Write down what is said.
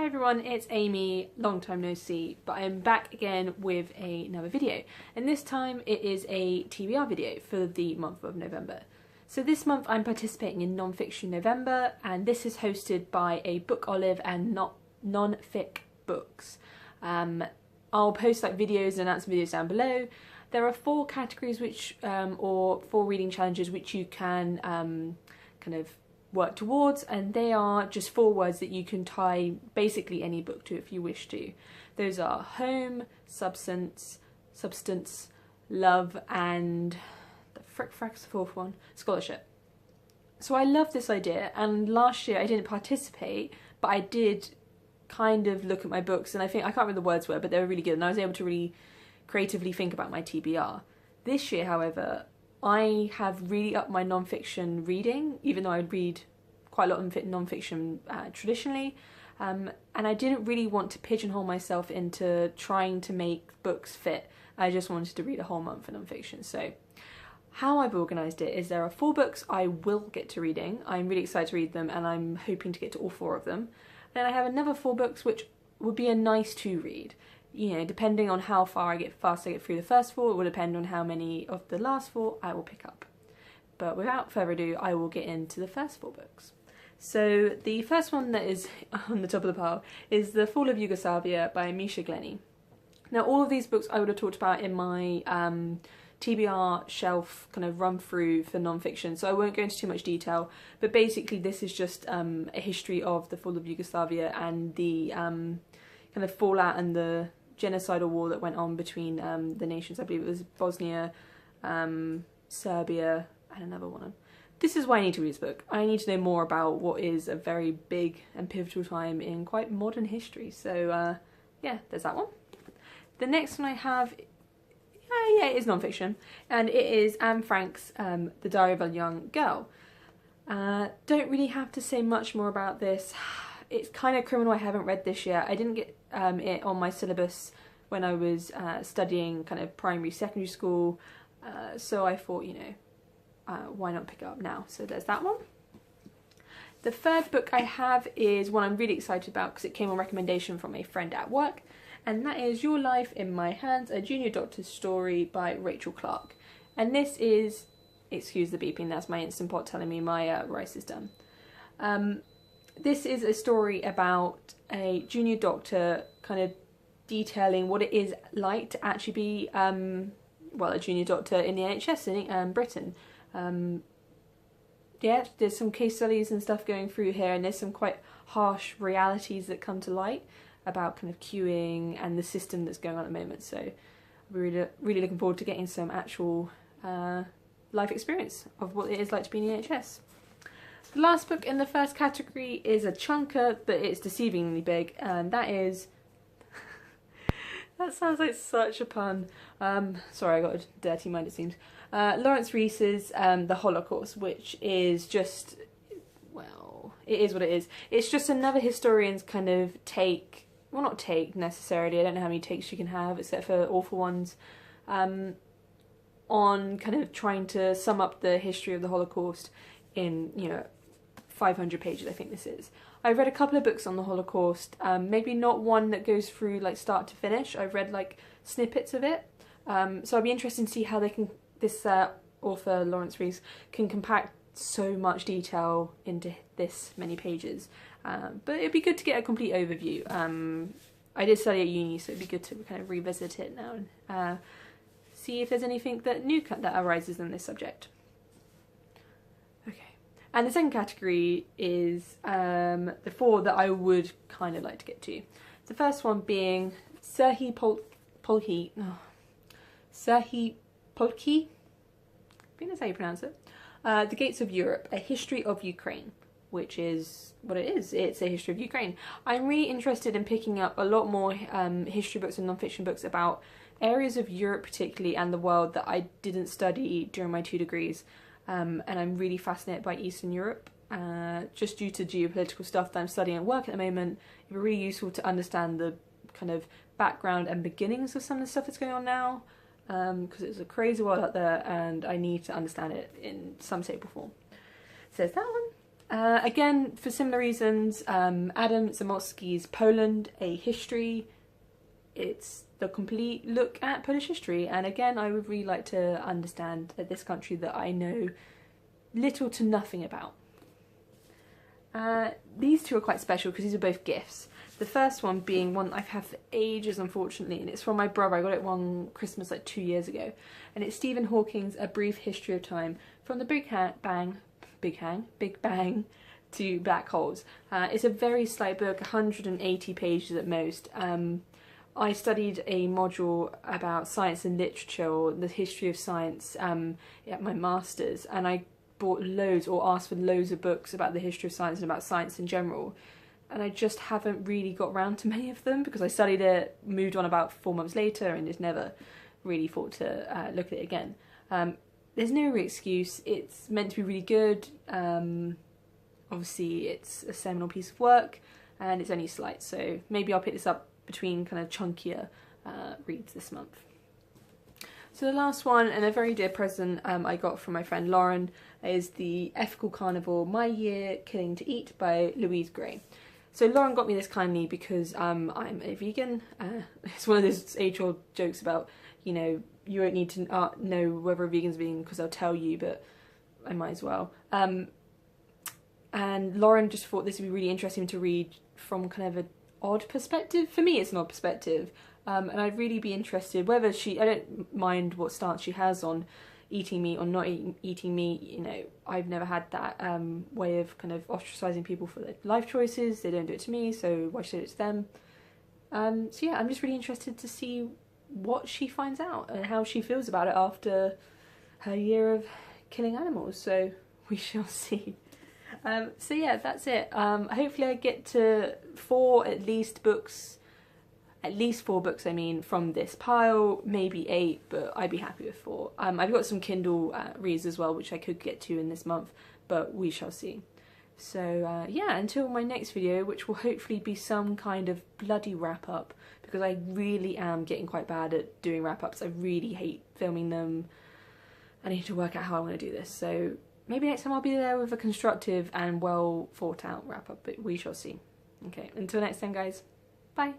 Hi everyone, it's Amy, long time no see, but I am back again with another video, and this time it is a TBR video for the month of November. So this month I'm participating in Non-Fiction November, and this is hosted by a book olive and Non-Fic Books. I'll post like videos and announce videos down below. There are 4 categories which, or 4 reading challenges which you can kind of work towards, and they are just 4 words that you can tie basically any book to if you wish to. Those are home, substance, love, and the frack's the 4th one, scholarship. So I love this idea, and last year I didn't participate, but I did kind of look at my books, and I can't remember the words were, but they were really good, and I was able to really creatively think about my TBR. This year, however, I have really upped my non-fiction reading, even though I read quite a lot of non-fiction traditionally, and I didn't really want to pigeonhole myself into trying to make books fit. I just wanted to read a whole month of non-fiction. So how I've organised it is there are 4 books I will get to reading. I'm really excited to read them, and I'm hoping to get to all 4 of them. Then I have another 4 books which would be a nice to read. You know, depending on how fast I get through the first 4, it will depend on how many of the last 4 I will pick up. But without further ado, I will get into the first 4 books. So the first one that is on the top of the pile is The Fall of Yugoslavia by Misha Glenny. Now all of these books I would have talked about in my TBR shelf kind of run through for non-fiction, so I won't go into too much detail, but basically this is just a history of the fall of Yugoslavia and the kind of fallout and the genocidal war that went on between the nations. I believe it was Bosnia, Serbia, and another one. This is why I need to read this book. I need to know more about what is a very big and pivotal time in quite modern history. So yeah, there's that one. The next one I have, yeah, it is non-fiction, and it is Anne Frank's The Diary of a Young Girl. Don't really have to say much more about this. It's kind of criminal I haven't read this yet. I didn't get it on my syllabus when I was studying kind of primary, secondary school, so I thought, you know, why not pick it up now? So there's that one. The third book I have is one I'm really excited about because it came on recommendation from a friend at work, and that is Your Life in My Hands, A Junior Doctor's Story by Rachel Clark. And this is, excuse the beeping, that's my Instant Pot telling me my rice is done. This is a story about a junior doctor kind of detailing what it is like to actually be, well, a junior doctor in the NHS in Britain. Yeah, there's some case studies and stuff going through here, and there's some quite harsh realities that come to light about kind of queuing and the system that's going on at the moment. So I'm really looking forward to getting some actual life experience of what it is like to be in the NHS. The last book in the first category is a chunker, but it's deceivingly big, and that is... that sounds like such a pun. Sorry, I got a dirty mind, it seems. Lawrence Rees's The Holocaust, which is just... well, it is what it is. It's just another historian's kind of take... well, not take, necessarily. I don't know how many takes you can have, except for awful ones. On kind of trying to sum up the history of the Holocaust in, you know, 500 pages, I think this is. I've read a couple of books on the Holocaust, maybe not one that goes through like start to finish. I've read like snippets of it, so I'd be interested to see how they can, this author Lawrence Rees can compact so much detail into this many pages. But it'd be good to get a complete overview. I did study at uni, so it'd be good to kind of revisit it now and see if there's anything that new that arises in this subject. And the second category is the 4 that I would kind of like to get to. The first one being Serhii Polki. Oh, Serhii Polki? I think that's how you pronounce it. The Gates of Europe, A History of Ukraine, which is what it is. It's a history of Ukraine. I'm really interested in picking up a lot more history books and non-fiction books about areas of Europe particularly and the world that I didn't study during my 2 degrees. And I'm really fascinated by Eastern Europe, just due to geopolitical stuff that I'm studying at work at the moment. It'd be really useful to understand the kind of background and beginnings of some of the stuff that's going on now, because it's a crazy world out there and I need to understand it in some shape or form. So there's that one. Again, for similar reasons, Adam Zamoski's Poland, A History. It's the complete look at Polish history, and again, I would really like to understand this country that I know little to nothing about. These two are quite special because these are both gifts. The first one being one I've had for ages, unfortunately, and it's from my brother. I got it one Christmas like 2 years ago, and it's Stephen Hawking's A Brief History of Time, from the Big Bang to Black Holes. It's a very slight book, 180 pages at most. I studied a module about science and literature, or the history of science, at my master's, and I bought loads, or asked for loads of books about the history of science and about science in general, and I just haven't really got round to many of them because I studied it, moved on about 4 months later, and just never really thought to look at it again. There's no real excuse. It's meant to be really good. Obviously it's a seminal piece of work, and it's only slight, so maybe I'll pick this up between kind of chunkier reads this month. So the last one, and a very dear present I got from my friend Lauren, is The Ethical Carnivore, My Year Killing to Eat by Louise Gray. So Lauren got me this kindly because I'm a vegan. It's one of those age-old jokes about, you know, you won't need to know whether a vegan's vegan because they'll tell you, but I might as well. And Lauren just thought this would be really interesting to read from kind of an odd perspective. For me, it's an odd perspective. And I'd really be interested whether I don't mind what stance she has on eating meat or not eating meat. You know, I've never had that way of kind of ostracizing people for their life choices. They don't do it to me, so why should I do it to them? So yeah, I'm just really interested to see what she finds out and how she feels about it after her year of killing animals. So we shall see. So yeah, that's it. Hopefully I get to at least 4 books, I mean, from this pile, maybe 8, but I'd be happy with 4. I've got some Kindle reads as well, which I could get to in this month, but we shall see. So yeah, until my next video, which will hopefully be some kind of bloody wrap-up, because I really am getting quite bad at doing wrap-ups. I really hate filming them. I need to work out how I want to do this, so maybe next time I'll be there with a constructive and well thought out wrap-up, but we shall see. Okay, until next time guys, bye!